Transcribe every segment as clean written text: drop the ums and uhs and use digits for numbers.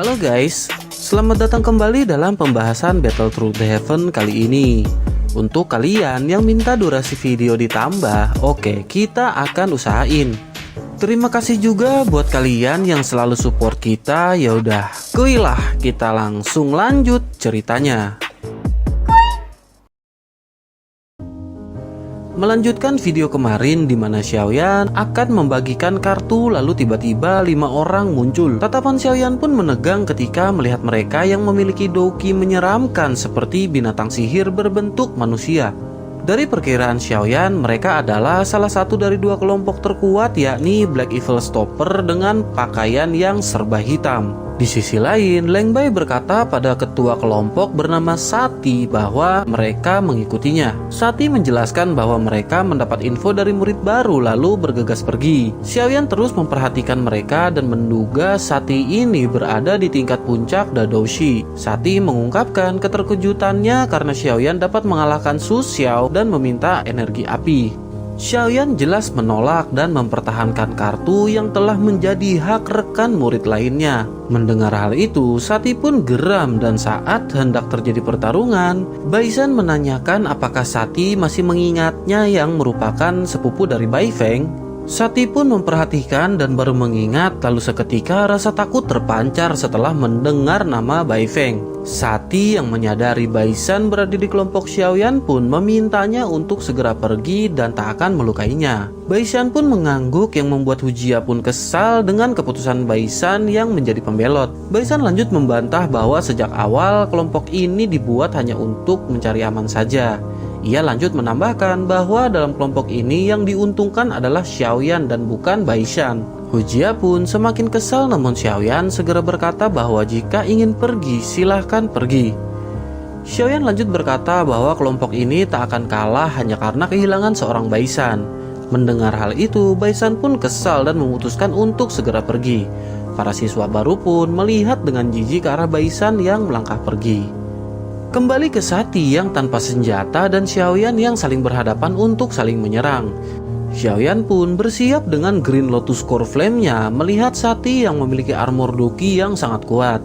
Halo guys, selamat datang kembali dalam pembahasan Battle Through the Heaven kali ini. Untuk kalian yang minta durasi video ditambah, oke, kita akan usahain. Terima kasih juga buat kalian yang selalu support kita. Yaudah, kuilah kita langsung lanjut ceritanya. Melanjutkan video kemarin di mana Xiaoyan akan membagikan kartu, lalu tiba-tiba 5 orang muncul. Tatapan Xiaoyan pun menegang ketika melihat mereka yang memiliki doki menyeramkan seperti binatang sihir berbentuk manusia. Dari perkiraan Xiaoyan, mereka adalah salah satu dari 2 kelompok terkuat, yakni Black Evil Stopper dengan pakaian yang serba hitam. Di sisi lain, Leng Bai berkata pada ketua kelompok bernama Sati bahwa mereka mengikutinya. Sati menjelaskan bahwa mereka mendapat info dari murid baru lalu bergegas pergi. Xiaoyan terus memperhatikan mereka dan menduga Sati ini berada di tingkat puncak Dadoushi. Sati mengungkapkan keterkejutannya karena Xiaoyan dapat mengalahkan Su Xiao dan meminta energi api. Xiaoyan jelas menolak dan mempertahankan kartu yang telah menjadi hak rekan murid lainnya. Mendengar hal itu, Sati pun geram dan saat hendak terjadi pertarungan, Baisan menanyakan apakah Sati masih mengingatnya yang merupakan sepupu dari Bai Feng. Sati pun memperhatikan dan baru mengingat, lalu seketika rasa takut terpancar setelah mendengar nama Bai Feng. Sati yang menyadari Baisan berada di kelompok Xiaoyan pun memintanya untuk segera pergi dan tak akan melukainya. Baisan pun mengangguk yang membuat Hujia pun kesal dengan keputusan Baisan yang menjadi pembelot. Baisan lanjut membantah bahwa sejak awal kelompok ini dibuat hanya untuk mencari aman saja. Ia lanjut menambahkan bahwa dalam kelompok ini yang diuntungkan adalah Xiaoyan dan bukan Baisan. Hujia pun semakin kesal, namun Xiaoyan segera berkata bahwa jika ingin pergi silahkan pergi. Xiaoyan lanjut berkata bahwa kelompok ini tak akan kalah hanya karena kehilangan seorang Baisan. Mendengar hal itu, Baisan pun kesal dan memutuskan untuk segera pergi. Para siswa baru pun melihat dengan jijik ke arah Baisan yang melangkah pergi. Kembali ke Sati yang tanpa senjata dan Xiaoyan yang saling berhadapan untuk saling menyerang. Xiaoyan pun bersiap dengan Green Lotus Core Flame-nya melihat Sati yang memiliki armor doki yang sangat kuat.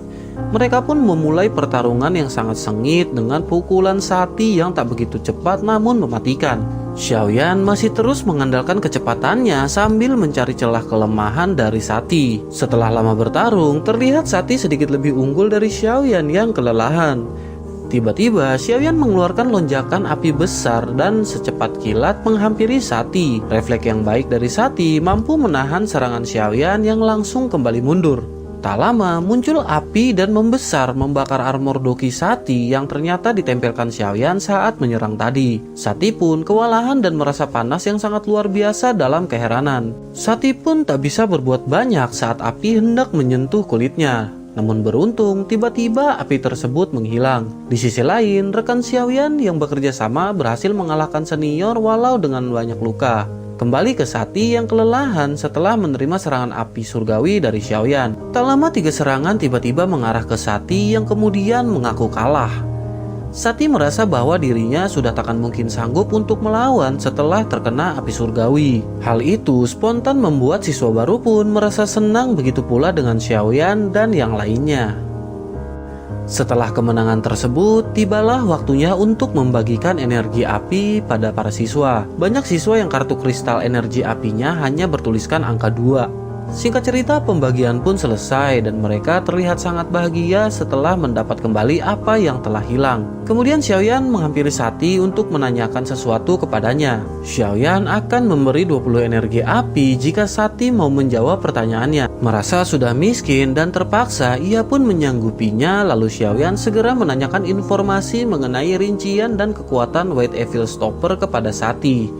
Mereka pun memulai pertarungan yang sangat sengit dengan pukulan Sati yang tak begitu cepat namun mematikan. Xiaoyan masih terus mengandalkan kecepatannya sambil mencari celah kelemahan dari Sati. Setelah lama bertarung, terlihat Sati sedikit lebih unggul dari Xiaoyan yang kelelahan. Tiba-tiba Xiaoyan mengeluarkan lonjakan api besar dan secepat kilat menghampiri Sati. Refleks yang baik dari Sati mampu menahan serangan Xiaoyan yang langsung kembali mundur. Tak lama muncul api dan membesar membakar armor doki Sati yang ternyata ditempelkan Xiaoyan saat menyerang tadi. Sati pun kewalahan dan merasa panas yang sangat luar biasa dalam keheranan. Sati pun tak bisa berbuat banyak saat api hendak menyentuh kulitnya. Namun beruntung, tiba-tiba api tersebut menghilang. Di sisi lain, rekan Xiaoyan yang bekerja sama berhasil mengalahkan senior walau dengan banyak luka. Kembali ke Sati yang kelelahan setelah menerima serangan api surgawi dari Xiaoyan. Tak lama 3 serangan tiba-tiba mengarah ke Sati yang kemudian mengaku kalah. Sati merasa bahwa dirinya sudah takkan mungkin sanggup untuk melawan setelah terkena api surgawi. Hal itu spontan membuat siswa baru pun merasa senang, begitu pula dengan Xiaoyan dan yang lainnya. Setelah kemenangan tersebut, tibalah waktunya untuk membagikan energi api pada para siswa. Banyak siswa yang kartu kristal energi apinya hanya bertuliskan angka 2. Singkat cerita, pembagian pun selesai dan mereka terlihat sangat bahagia setelah mendapat kembali apa yang telah hilang. Kemudian Xiaoyan menghampiri Sati untuk menanyakan sesuatu kepadanya. Xiaoyan akan memberi 20 energi api jika Sati mau menjawab pertanyaannya. Merasa sudah miskin dan terpaksa, ia pun menyanggupinya. Lalu Xiaoyan segera menanyakan informasi mengenai rincian dan kekuatan White Evil Stopper kepada Sati.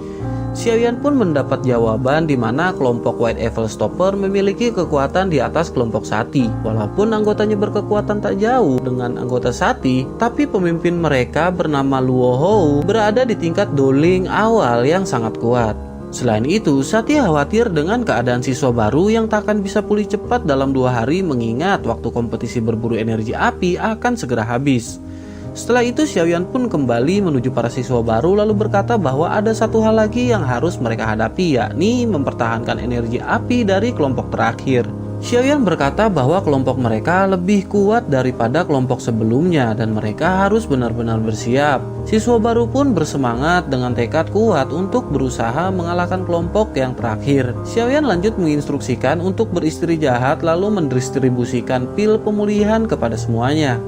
Xiaoyan pun mendapat jawaban di mana kelompok White Evil Stopper memiliki kekuatan di atas kelompok Sati. Walaupun anggotanya berkekuatan tak jauh dengan anggota Sati, tapi pemimpin mereka bernama Luo Hou berada di tingkat Doling awal yang sangat kuat. Selain itu, Sati khawatir dengan keadaan siswa baru yang tak akan bisa pulih cepat dalam 2 hari mengingat waktu kompetisi berburu energi api akan segera habis. Setelah itu Xiaoyan pun kembali menuju para siswa baru lalu berkata bahwa ada satu hal lagi yang harus mereka hadapi, yakni mempertahankan energi api dari kelompok terakhir. Xiaoyan berkata bahwa kelompok mereka lebih kuat daripada kelompok sebelumnya dan mereka harus benar-benar bersiap. Siswa baru pun bersemangat dengan tekad kuat untuk berusaha mengalahkan kelompok yang terakhir. Xiaoyan lanjut menginstruksikan untuk beristirahat lalu mendistribusikan pil pemulihan kepada semuanya.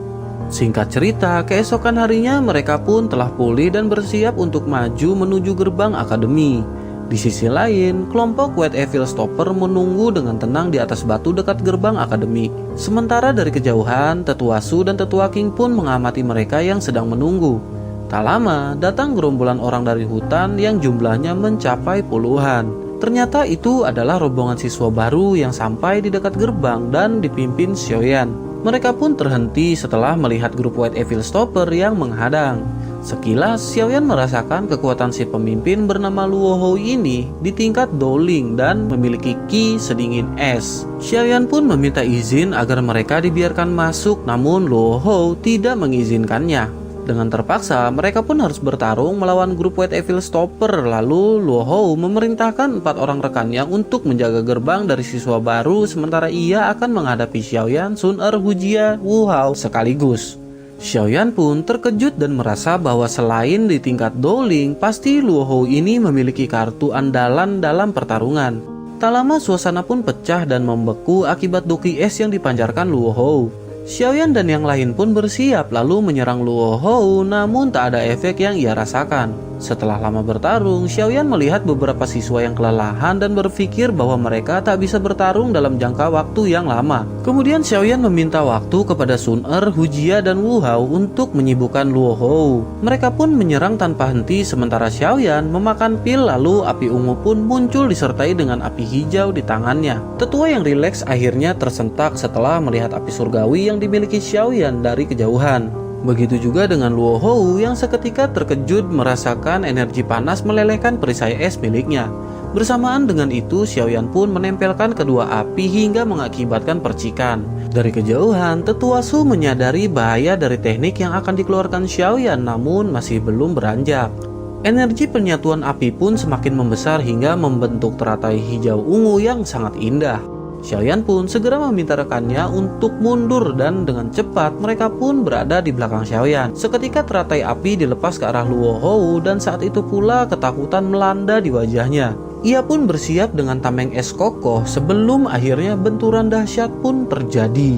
Singkat cerita, keesokan harinya mereka pun telah pulih dan bersiap untuk maju menuju gerbang akademi. Di sisi lain, kelompok White Evil Stopper menunggu dengan tenang di atas batu dekat gerbang akademik. Sementara dari kejauhan, Tetua Su dan Tetua King pun mengamati mereka yang sedang menunggu. Tak lama, datang gerombolan orang dari hutan yang jumlahnya mencapai puluhan. Ternyata itu adalah rombongan siswa baru yang sampai di dekat gerbang dan dipimpin Xiaoyan. Mereka pun terhenti setelah melihat grup White Evil Stopper yang menghadang. Sekilas, Xiaoyan merasakan kekuatan si pemimpin bernama Luo Hou ini di tingkat Dowling dan memiliki ki sedingin es. Xiaoyan pun meminta izin agar mereka dibiarkan masuk, namun Luo Hou tidak mengizinkannya. Dengan terpaksa, mereka pun harus bertarung melawan grup White Evil Stopper. Lalu Luo Hou memerintahkan 4 orang rekannya untuk menjaga gerbang dari siswa baru, sementara ia akan menghadapi Xiaoyan, Sun Er, Hujia, Wu Hao sekaligus. Xiaoyan pun terkejut dan merasa bahwa selain di tingkat Dowling, pasti Luo Hou ini memiliki kartu andalan dalam pertarungan. Tak lama suasana pun pecah dan membeku akibat doki es yang dipancarkan Luo Hou. Xiaoyan dan yang lain pun bersiap lalu menyerang Luo Hou, namun tak ada efek yang ia rasakan. Setelah lama bertarung, Xiaoyan melihat beberapa siswa yang kelelahan dan berpikir bahwa mereka tak bisa bertarung dalam jangka waktu yang lama. Kemudian Xiaoyan meminta waktu kepada Sun Er, Hujia, dan Wu Hao untuk menyibukkan Luo Hou. Mereka pun menyerang tanpa henti sementara Xiaoyan memakan pil, lalu api ungu pun muncul disertai dengan api hijau di tangannya. Tetua yang rileks akhirnya tersentak setelah melihat api surgawi yang dimiliki Xiaoyan dari kejauhan. Begitu juga dengan Luo Hou yang seketika terkejut merasakan energi panas melelehkan perisai es miliknya. Bersamaan dengan itu, Xiaoyan pun menempelkan kedua api hingga mengakibatkan percikan. Dari kejauhan, Tetua Su menyadari bahaya dari teknik yang akan dikeluarkan Xiaoyan, namun masih belum beranjak. Energi penyatuan api pun semakin membesar hingga membentuk teratai hijau ungu yang sangat indah. Xiaoyan pun segera meminta rekannya untuk mundur dan dengan cepat mereka pun berada di belakang Xiaoyan. Seketika teratai api dilepas ke arah Luo Hou dan saat itu pula ketakutan melanda di wajahnya. Ia pun bersiap dengan tameng es kokoh sebelum akhirnya benturan dahsyat pun terjadi.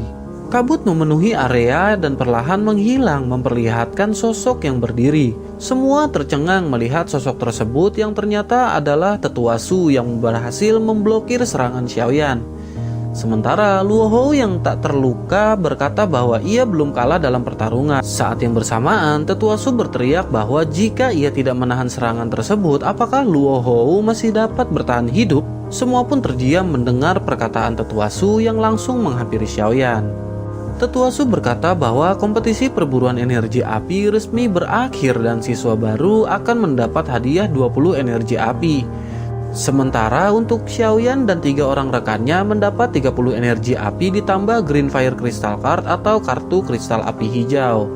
Kabut memenuhi area dan perlahan menghilang memperlihatkan sosok yang berdiri. Semua tercengang melihat sosok tersebut yang ternyata adalah Tetua Su yang berhasil memblokir serangan Xiaoyan. Sementara Luo Hou yang tak terluka berkata bahwa ia belum kalah dalam pertarungan. Saat yang bersamaan, Tetua Su berteriak bahwa jika ia tidak menahan serangan tersebut, apakah Luo Hou masih dapat bertahan hidup? Semua pun terdiam mendengar perkataan Tetua Su yang langsung menghampiri Xiaoyan. Tetua Su berkata bahwa kompetisi perburuan energi api resmi berakhir dan siswa baru akan mendapat hadiah 20 energi api. Sementara untuk Xiaoyan dan 3 orang rekannya mendapat 30 energi api ditambah Green Fire Crystal Card atau kartu kristal api hijau.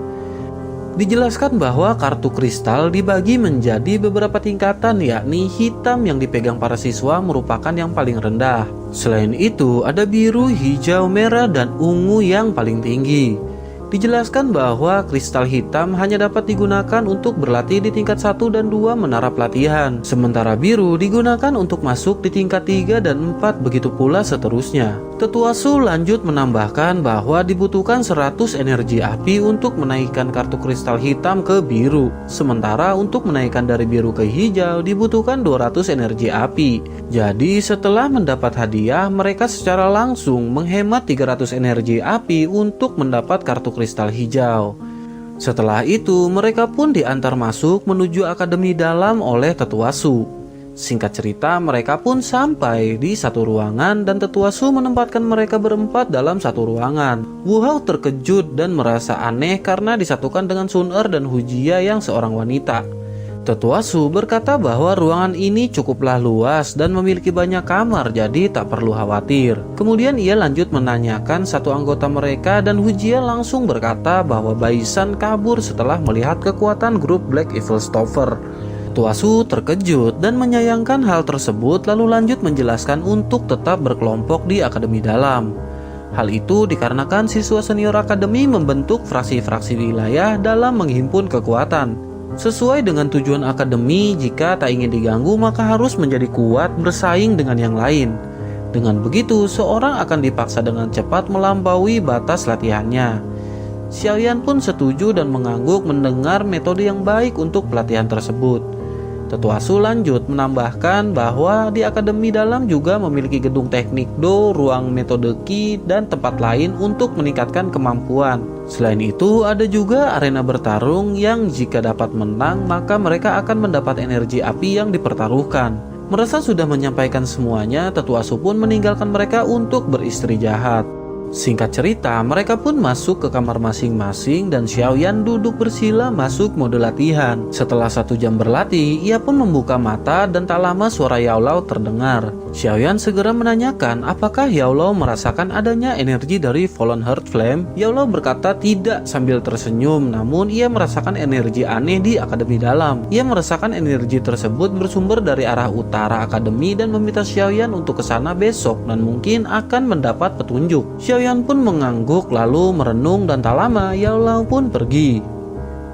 Dijelaskan bahwa kartu kristal dibagi menjadi beberapa tingkatan, yakni hitam yang dipegang para siswa merupakan yang paling rendah. Selain itu ada biru, hijau, merah, dan ungu yang paling tinggi. Dijelaskan bahwa kristal hitam hanya dapat digunakan untuk berlatih di tingkat 1 dan 2 menara pelatihan. Sementara biru digunakan untuk masuk di tingkat 3 dan 4, begitu pula seterusnya. Tetua Su lanjut menambahkan bahwa dibutuhkan 100 energi api untuk menaikkan kartu kristal hitam ke biru. Sementara untuk menaikkan dari biru ke hijau dibutuhkan 200 energi api. Jadi setelah mendapat hadiah, mereka secara langsung menghemat 300 energi api untuk mendapat kartu kristal hijau. Setelah itu, mereka pun diantar masuk menuju akademi dalam oleh Tetua Su. Singkat cerita, mereka pun sampai di satu ruangan dan Tetua Su menempatkan mereka berempat dalam satu ruangan. Wu Hao terkejut dan merasa aneh karena disatukan dengan Sun Er dan Hujia yang seorang wanita. Tetua Su berkata bahwa ruangan ini cukuplah luas dan memiliki banyak kamar, jadi tak perlu khawatir. Kemudian ia lanjut menanyakan satu anggota mereka dan Hujia langsung berkata bahwa Baisan kabur setelah melihat kekuatan grup Black Evil Stopper. Tua Su terkejut dan menyayangkan hal tersebut, lalu lanjut menjelaskan untuk tetap berkelompok di akademi dalam. Hal itu dikarenakan siswa senior akademi membentuk fraksi-fraksi wilayah dalam menghimpun kekuatan. Sesuai dengan tujuan akademi, jika tak ingin diganggu maka harus menjadi kuat bersaing dengan yang lain. Dengan begitu, seorang akan dipaksa dengan cepat melampaui batas latihannya. Xiaoyan pun setuju dan mengangguk mendengar metode yang baik untuk pelatihan tersebut. Tetua Su lanjut menambahkan bahwa di akademi dalam juga memiliki gedung teknik Do, ruang metode Qi, dan tempat lain untuk meningkatkan kemampuan. Selain itu, ada juga arena bertarung yang jika dapat menang, maka mereka akan mendapat energi api yang dipertaruhkan. Merasa sudah menyampaikan semuanya, Tetua Su pun meninggalkan mereka untuk beristri jahat. Singkat cerita, mereka pun masuk ke kamar masing-masing dan Xiaoyan duduk bersila masuk mode latihan. Setelah 1 jam berlatih, ia pun membuka mata dan tak lama suara Yaolao terdengar. Xiaoyan segera menanyakan apakah Yaolao merasakan adanya energi dari Fallen Heart Flame. Yaolao berkata tidak sambil tersenyum, namun ia merasakan energi aneh di akademi dalam. Ia merasakan energi tersebut bersumber dari arah utara akademi dan meminta Xiaoyan untuk ke sana besok dan mungkin akan mendapat petunjuk. Xiaoyan pun mengangguk lalu merenung dan tak lama Yaolao pun pergi.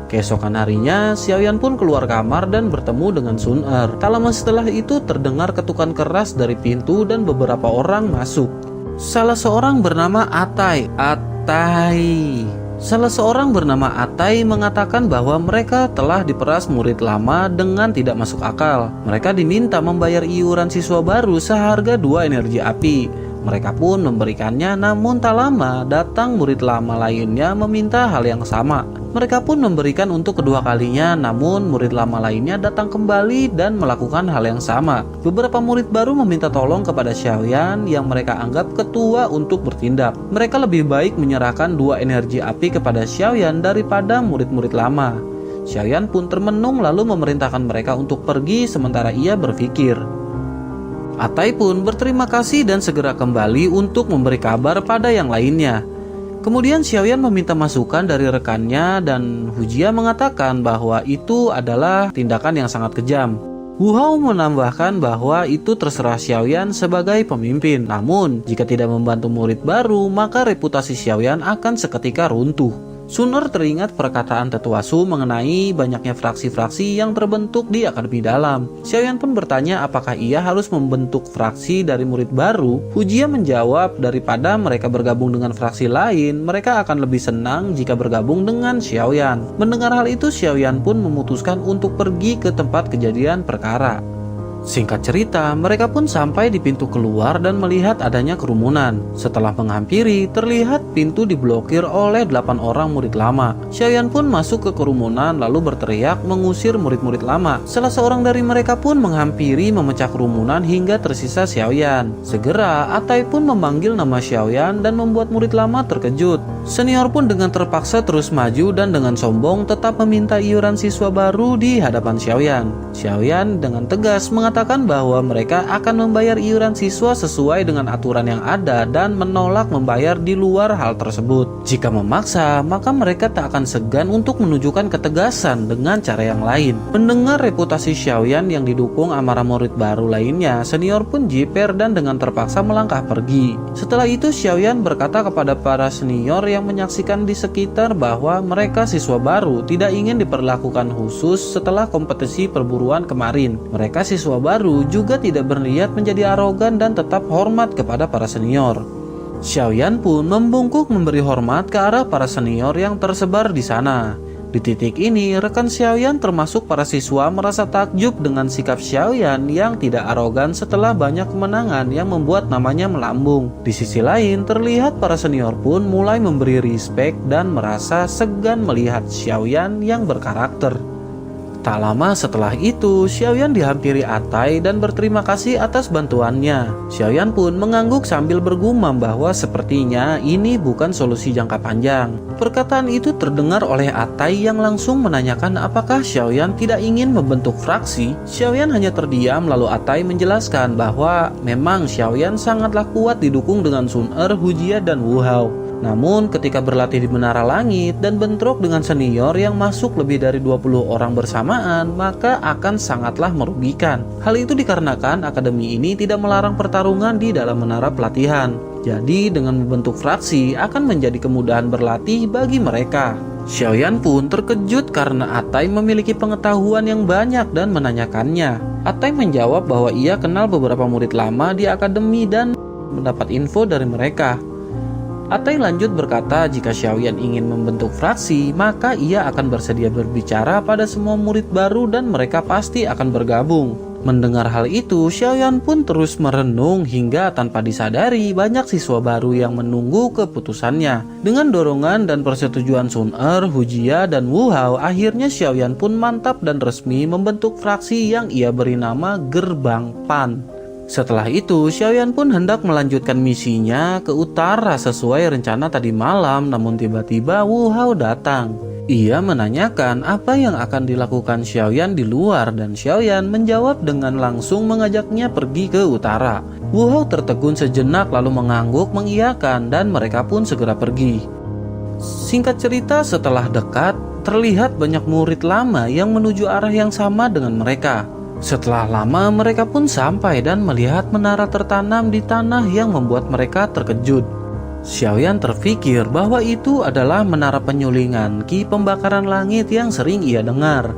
Keesokan harinya, Xiaoyan pun keluar kamar dan bertemu dengan Sun Er. Tak lama setelah itu terdengar ketukan keras dari pintu dan beberapa orang masuk. Salah seorang bernama Atai. Salah seorang bernama Atai mengatakan bahwa mereka telah diperas murid lama dengan tidak masuk akal. Mereka diminta membayar iuran siswa baru seharga 2 energi api. Mereka pun memberikannya, namun tak lama datang murid lama lainnya meminta hal yang sama. Mereka pun memberikan untuk kedua kalinya, namun murid lama lainnya datang kembali dan melakukan hal yang sama. Beberapa murid baru meminta tolong kepada Xiaoyan yang mereka anggap ketua untuk bertindak. Mereka lebih baik menyerahkan 2 energi api kepada Xiaoyan daripada murid-murid lama. Xiaoyan pun termenung lalu memerintahkan mereka untuk pergi sementara ia berpikir. Atai pun berterima kasih dan segera kembali untuk memberi kabar pada yang lainnya. Kemudian Xiaoyan meminta masukan dari rekannya dan Hujia mengatakan bahwa itu adalah tindakan yang sangat kejam. Wu Hao menambahkan bahwa itu terserah Xiaoyan sebagai pemimpin. Namun, jika tidak membantu murid baru, maka reputasi Xiaoyan akan seketika runtuh. Sun Er teringat perkataan Tetua Su mengenai banyaknya fraksi-fraksi yang terbentuk di akademi dalam. Xiaoyan pun bertanya apakah ia harus membentuk fraksi dari murid baru. Hujia menjawab daripada mereka bergabung dengan fraksi lain, mereka akan lebih senang jika bergabung dengan Xiaoyan. Mendengar hal itu, Xiaoyan pun memutuskan untuk pergi ke tempat kejadian perkara. Singkat cerita, mereka pun sampai di pintu keluar dan melihat adanya kerumunan. Setelah menghampiri, terlihat pintu diblokir oleh 8 orang murid lama. Xiaoyan pun masuk ke kerumunan lalu berteriak mengusir murid-murid lama. Salah seorang dari mereka pun menghampiri memecah kerumunan hingga tersisa Xiaoyan. Segera, Atai pun memanggil nama Xiaoyan dan membuat murid lama terkejut. Senior pun dengan terpaksa terus maju dan dengan sombong tetap meminta iuran siswa baru di hadapan Xiaoyan. Xiaoyan dengan tegas mengatakan bahwa mereka akan membayar iuran siswa sesuai dengan aturan yang ada dan menolak membayar di luar hal tersebut. Jika memaksa, maka mereka tak akan segan untuk menunjukkan ketegasan dengan cara yang lain. Mendengar reputasi Xiaoyan yang didukung amarah murid baru lainnya, senior pun jiper dan dengan terpaksa melangkah pergi. Setelah itu Xiaoyan berkata kepada para senior yang menyaksikan di sekitar bahwa mereka siswa baru tidak ingin diperlakukan khusus setelah kompetisi perburuan kemarin. Mereka siswa baru juga tidak berniat menjadi arogan dan tetap hormat kepada para senior. Xiaoyan pun membungkuk memberi hormat ke arah para senior yang tersebar di sana. Di titik ini, rekan Xiaoyan termasuk para siswa merasa takjub dengan sikap Xiaoyan yang tidak arogan setelah banyak kemenangan yang membuat namanya melambung. Di sisi lain, terlihat para senior pun mulai memberi respect dan merasa segan melihat Xiaoyan yang berkarakter. Tak lama setelah itu, Xiaoyan dihampiri Atai dan berterima kasih atas bantuannya. Xiaoyan pun mengangguk sambil bergumam bahwa sepertinya ini bukan solusi jangka panjang. Perkataan itu terdengar oleh Atai yang langsung menanyakan apakah Xiaoyan tidak ingin membentuk fraksi. Xiaoyan hanya terdiam lalu Atai menjelaskan bahwa memang Xiaoyan sangatlah kuat didukung dengan Sun Er, Hujia, dan Wu Hao. Namun ketika berlatih di Menara Langit dan bentrok dengan senior yang masuk lebih dari 20 orang bersamaan, maka akan sangatlah merugikan. Hal itu dikarenakan akademi ini tidak melarang pertarungan di dalam menara pelatihan. Jadi dengan membentuk fraksi akan menjadi kemudahan berlatih bagi mereka. Xiaoyan pun terkejut karena Atai memiliki pengetahuan yang banyak dan menanyakannya. Atai menjawab bahwa ia kenal beberapa murid lama di akademi dan mendapat info dari mereka. Atai lanjut berkata jika Xiaoyan ingin membentuk fraksi, maka ia akan bersedia berbicara pada semua murid baru dan mereka pasti akan bergabung. Mendengar hal itu, Xiaoyan pun terus merenung hingga tanpa disadari banyak siswa baru yang menunggu keputusannya. Dengan dorongan dan persetujuan Sun Er, Hujia, dan Wu Hao, akhirnya Xiaoyan pun mantap dan resmi membentuk fraksi yang ia beri nama Gerbang Pan. Setelah itu, Xiaoyan pun hendak melanjutkan misinya ke utara sesuai rencana tadi malam, namun tiba-tiba Wu Hao datang. Ia menanyakan apa yang akan dilakukan Xiaoyan di luar dan Xiaoyan menjawab dengan langsung mengajaknya pergi ke utara. Wu Hao tertegun sejenak lalu mengangguk mengiyakan dan mereka pun segera pergi. Singkat cerita, setelah dekat, terlihat banyak murid lama yang menuju arah yang sama dengan mereka. Setelah lama mereka pun sampai dan melihat menara tertanam di tanah yang membuat mereka terkejut. Xiaoyan terfikir bahwa itu adalah menara penyulingan ki pembakaran langit yang sering ia dengar.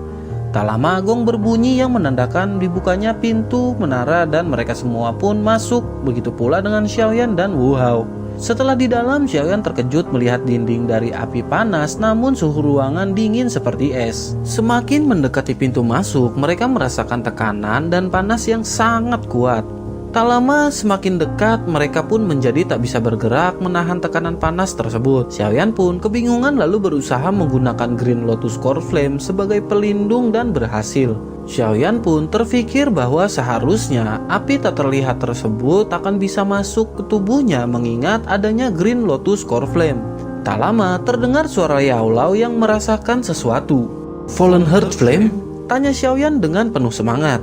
Tak lama gong berbunyi yang menandakan dibukanya pintu menara dan mereka semua pun masuk, begitu pula dengan Xiaoyan dan Wu Hao. Setelah di dalam, Xiaoyan terkejut melihat dinding dari api panas namun suhu ruangan dingin seperti es. Semakin mendekati pintu masuk, mereka merasakan tekanan dan panas yang sangat kuat. Tak lama semakin dekat, mereka pun menjadi tak bisa bergerak menahan tekanan panas tersebut. Xiaoyan pun kebingungan lalu berusaha menggunakan Green Lotus Core Flame sebagai pelindung dan berhasil. Xiaoyan pun terfikir bahwa seharusnya api tak terlihat tersebut akan bisa masuk ke tubuhnya mengingat adanya Green Lotus Core Flame. Tak lama terdengar suara Yao Lao yang merasakan sesuatu. "Fallen Heart Flame?" tanya Xiaoyan dengan penuh semangat.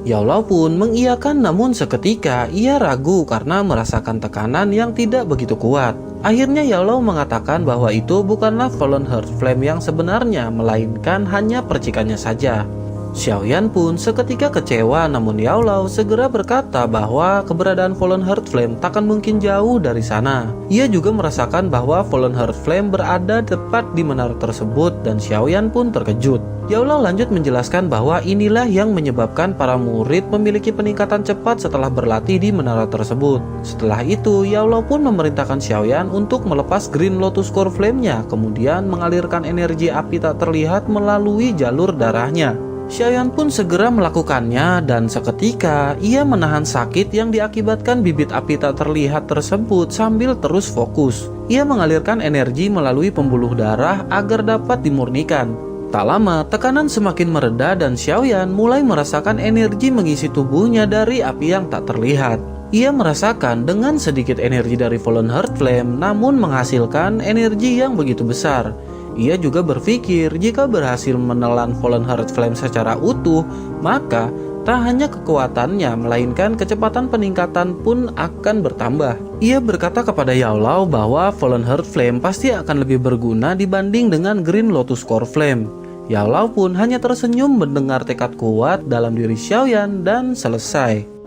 Yao Lao pun mengiyakan namun seketika ia ragu karena merasakan tekanan yang tidak begitu kuat. Akhirnya Yao Lao mengatakan bahwa itu bukanlah Fallen Heart Flame yang sebenarnya, melainkan hanya percikannya saja. Xiaoyan pun seketika kecewa, namun Yao Lao segera berkata bahwa keberadaan Fallen Heart Flame takkan mungkin jauh dari sana. Ia juga merasakan bahwa Fallen Heart Flame berada tepat di menara tersebut dan Xiaoyan pun terkejut. Yao Lao lanjut menjelaskan bahwa inilah yang menyebabkan para murid memiliki peningkatan cepat setelah berlatih di menara tersebut. Setelah itu, Yao Lao pun memerintahkan Xiaoyan untuk melepas Green Lotus Core Flame-nya, kemudian mengalirkan energi api tak terlihat melalui jalur darahnya. Xiaoyan pun segera melakukannya dan seketika ia menahan sakit yang diakibatkan bibit api tak terlihat tersebut sambil terus fokus. Ia mengalirkan energi melalui pembuluh darah agar dapat dimurnikan. Tak lama tekanan semakin mereda dan Xiaoyan mulai merasakan energi mengisi tubuhnya dari api yang tak terlihat. Ia merasakan dengan sedikit energi dari Fallen Heart Flame namun menghasilkan energi yang begitu besar. Ia juga berpikir jika berhasil menelan Fallen Heart Flame secara utuh, maka tak hanya kekuatannya, melainkan kecepatan peningkatan pun akan bertambah. Ia berkata kepada Yao Lao bahwa Fallen Heart Flame pasti akan lebih berguna dibanding dengan Green Lotus Core Flame. Yao Lao pun hanya tersenyum mendengar tekad kuat dalam diri Xiaoyan dan selesai.